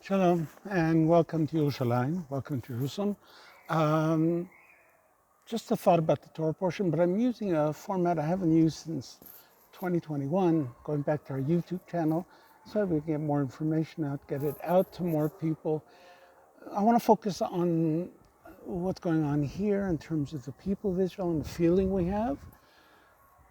Shalom and welcome to Yerushalayim, welcome to Jerusalem. Just a thought about the Torah portion, but I'm using a format I haven't used since 2021, going back to our YouTube channel, so we can get more information out, get it out to more people. I want to focus on what's going on here in terms of the people of Israel and the feeling we have,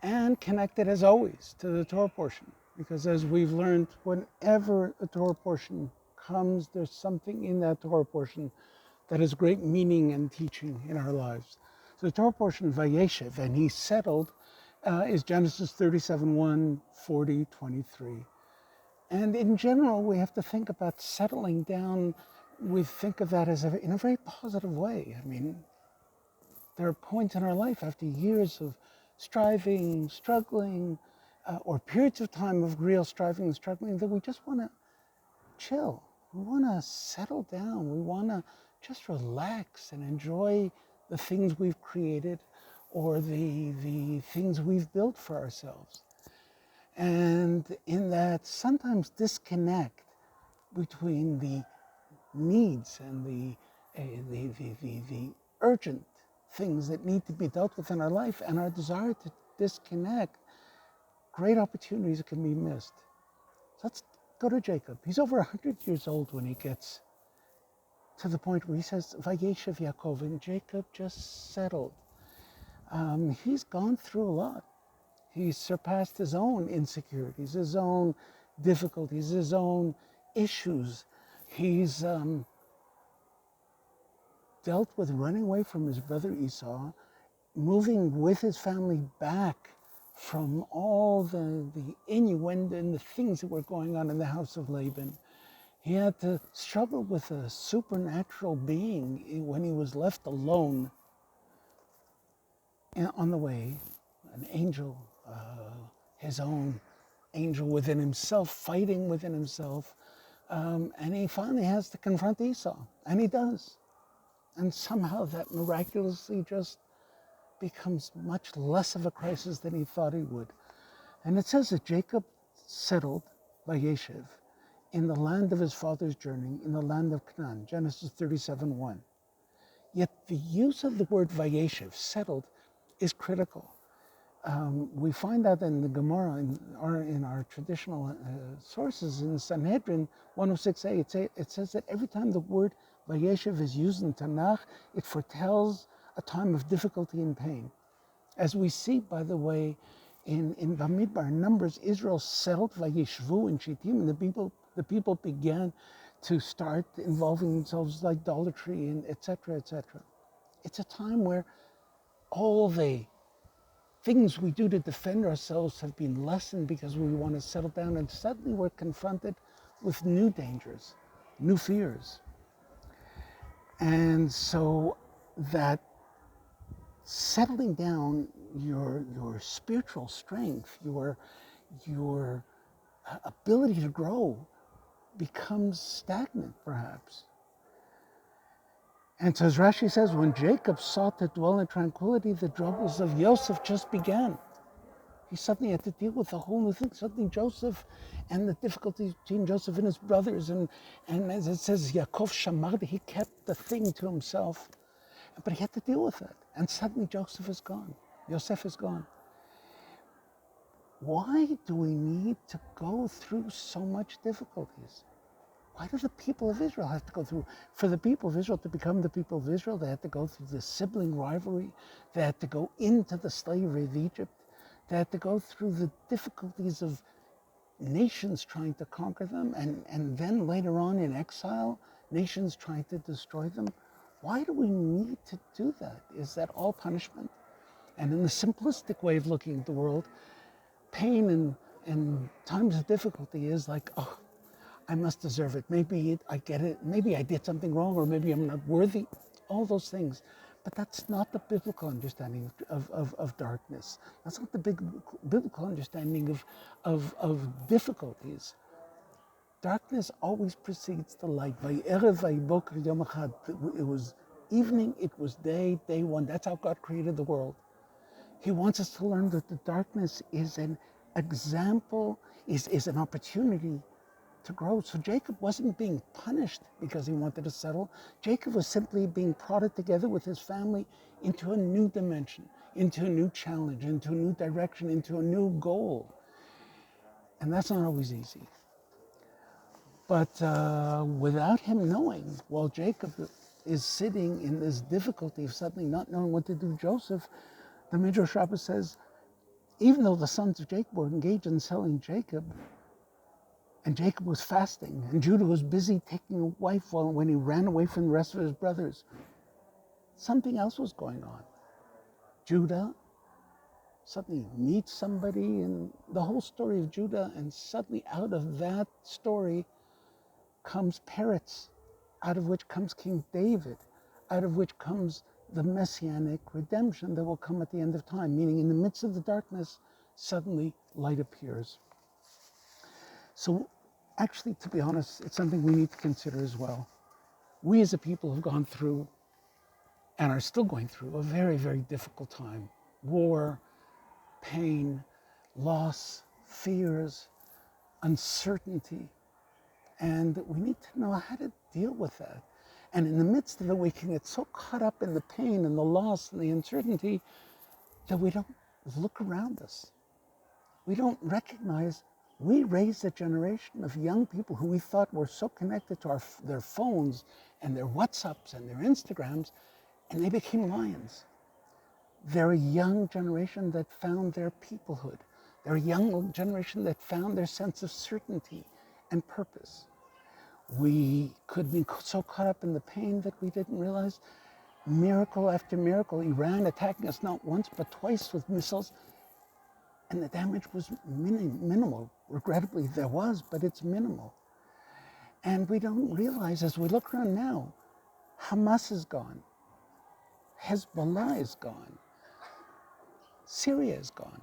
and connect it as always to the Torah portion. Because as we've learned, whenever a Torah portion comes, there's something in that Torah portion that has great meaning and teaching in our lives. So the Torah portion of Vayeishev, and he settled, is Genesis 37:1, 40, 23. And in general, we have to think about settling down. We think of that as in a very positive way. I mean, there are points in our life after years of striving, struggling, or periods of time of real striving and struggling that we just want to chill. We want to settle down. We want to just relax and enjoy the things we've created or the things we've built for ourselves. And in that sometimes disconnect between the needs and the urgent things that need to be dealt with in our life and our desire to disconnect, great opportunities can be missed. So let's go to Jacob. He's over 100 years old when he gets to the point where he says, Vayeishev Yaakov, and Jacob just settled. He's gone through a lot. He's surpassed his own insecurities, his own difficulties, his own issues. He's dealt with running away from his brother Esau, moving with his family back from all the innuendo and the things that were going on in the house of Laban. He had to struggle with a supernatural being when he was left alone. And on the way, an angel, his own angel within himself, fighting within himself. And he finally has to confront Esau, and he does. And somehow that miraculously just becomes much less of a crisis than he thought he would. And it says that Jacob settled Vayeishev in the land of his father's journey, in the land of Canaan, Genesis 37:1. Yet the use of the word Vayeishev, settled, is critical. We find out in the Gemara, in our traditional sources, in Sanhedrin 106a, it says that every time the word Vayeishev is used in Tanakh, it foretells a time of difficulty and pain. As we see, by the way, in Bamidbar, Numbers, Israel settled Vayishvu in Shittim, and the people began to start involving themselves with idolatry and etc., etc. It's a time where all the things we do to defend ourselves have been lessened because we want to settle down, and suddenly we're confronted with new dangers, new fears. And so that settling down, your spiritual strength, your ability to grow becomes stagnant, perhaps. And so as Rashi says, when Jacob sought to dwell in tranquility, the troubles of Yosef just began. He suddenly had to deal with a whole new thing. Suddenly Joseph and the difficulties between Joseph and his brothers, and as it says, Yaakov Shamar, he kept the thing to himself. But he had to deal with it. And suddenly Joseph is gone. Yosef is gone. Why do we need to go through so much difficulties? Why do the people of Israel have to go through? For the people of Israel to become the people of Israel, they had to go through the sibling rivalry. They had to go into the slavery of Egypt. They had to go through the difficulties of nations trying to conquer them, and then later on in exile, nations trying to destroy them. Why do we need to do that? Is that all punishment? And in the simplistic way of looking at the world, pain and times of difficulty is like, oh, I must deserve it. Maybe I get it. Maybe I did something wrong, or maybe I'm not worthy. All those things. But that's not the biblical understanding of darkness. That's not the biblical understanding of difficulties. Darkness always precedes the light. It was evening, it was day, day one. That's how God created the world. He wants us to learn that the darkness is an example, is an opportunity to grow. So Jacob wasn't being punished because he wanted to settle. Jacob was simply being prodded together with his family into a new dimension, into a new challenge, into a new direction, into a new goal. And that's not always easy. But without him knowing, while Jacob is sitting in this difficulty of suddenly not knowing what to do, Joseph, the Midrash Rabbah says, even though the sons of Jacob were engaged in selling Jacob, and Jacob was fasting, and Judah was busy taking a wife when he ran away from the rest of his brothers, something else was going on. Judah suddenly meets somebody, and the whole story of Judah, and suddenly out of that story comes Peretz, out of which comes King David, out of which comes the messianic redemption that will come at the end of time, meaning in the midst of the darkness, suddenly light appears. So actually, to be honest, it's something we need to consider as well. We as a people have gone through and are still going through a very, very difficult time. War, pain, loss, fears, uncertainty. And we need to know how to deal with that. And in the midst of it, we can get so caught up in the pain and the loss and the uncertainty that we don't look around us. We don't recognize we raised a generation of young people who we thought were so connected to their phones and their WhatsApps and their Instagrams, and they became lions. They're a young generation that found their peoplehood. They're a young generation that found their sense of certainty and purpose. We could be so caught up in the pain that we didn't realize miracle after miracle, Iran attacking us not once but twice with missiles, and the damage was minimal. Regrettably, there was, but it's minimal. And we don't realize, as we look around now, Hamas is gone. Hezbollah is gone. Syria is gone.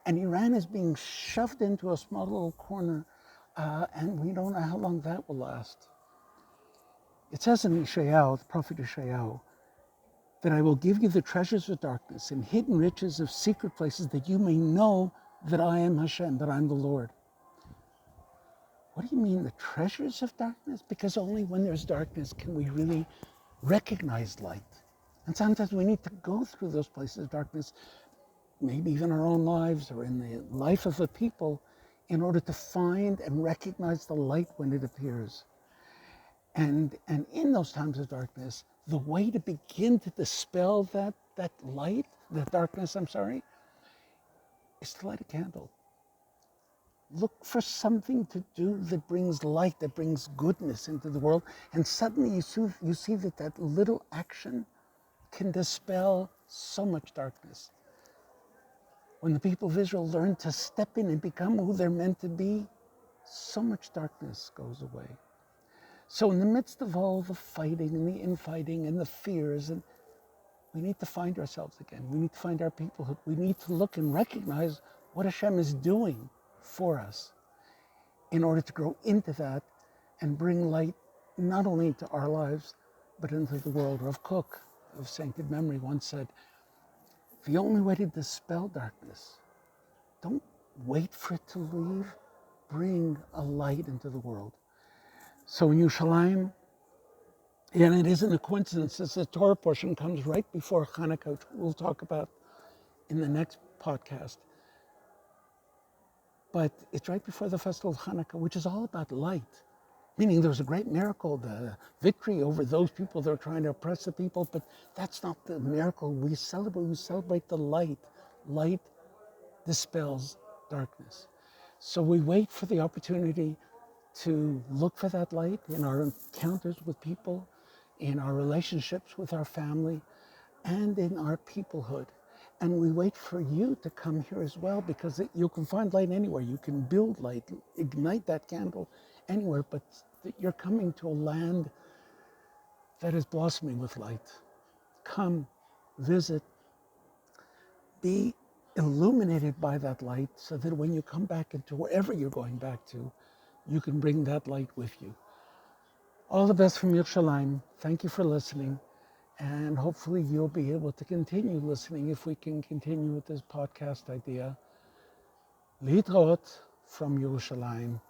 And Iran is being shoved into a small little corner, and we don't know how long that will last. It says in Yeshayahu, the prophet Yeshayahu, that I will give you the treasures of darkness and hidden riches of secret places, that you may know that I am Hashem, that I'm the Lord. What do you mean, the treasures of darkness? Because only when there's darkness can we really recognize light. And sometimes we need to go through those places of darkness, maybe even our own lives or in the life of a people, in order to find and recognize the light when it appears. And in those times of darkness, the way to begin to dispel that light, that darkness, is to light a candle. Look for something to do that brings light, that brings goodness into the world. And suddenly you see that little action can dispel so much darkness. When the people of Israel learn to step in and become who they're meant to be, so much darkness goes away. So in the midst of all the fighting and the infighting and the fears, and we need to find ourselves again. We need to find our peoplehood. We need to look and recognize what Hashem is doing for us in order to grow into that and bring light not only into our lives, but into the world. Rav Kook of sainted memory once said, the only way to dispel darkness, don't wait for it to leave, bring a light into the world. So in Yerushalayim, and it isn't a coincidence, this the Torah portion comes right before Hanukkah, which we'll talk about in the next podcast. But it's right before the festival of Hanukkah, which is all about light. Meaning there was a great miracle, the victory over those people that are trying to oppress the people, but that's not the miracle we celebrate. We celebrate the light. Light dispels darkness. So we wait for the opportunity to look for that light in our encounters with people, in our relationships with our family, and in our peoplehood. And we wait for you to come here as well, because you can find light anywhere. You can build light, ignite that candle anywhere, but you're coming to a land that is blossoming with light. Come, visit, be illuminated by that light, so that when you come back into wherever you're going back to, you can bring that light with you. All the best from Yerushalayim. Thank you for listening. And hopefully you'll be able to continue listening if we can continue with this podcast idea. Litraot from Yerushalayim.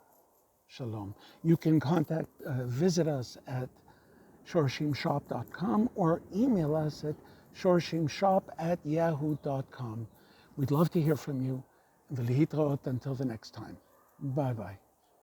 Shalom. You can visit us at shorshimshop.com or email us at shorshimshop@yahoo.com. We'd love to hear from you. V'lihitraot until the next time. Bye-bye.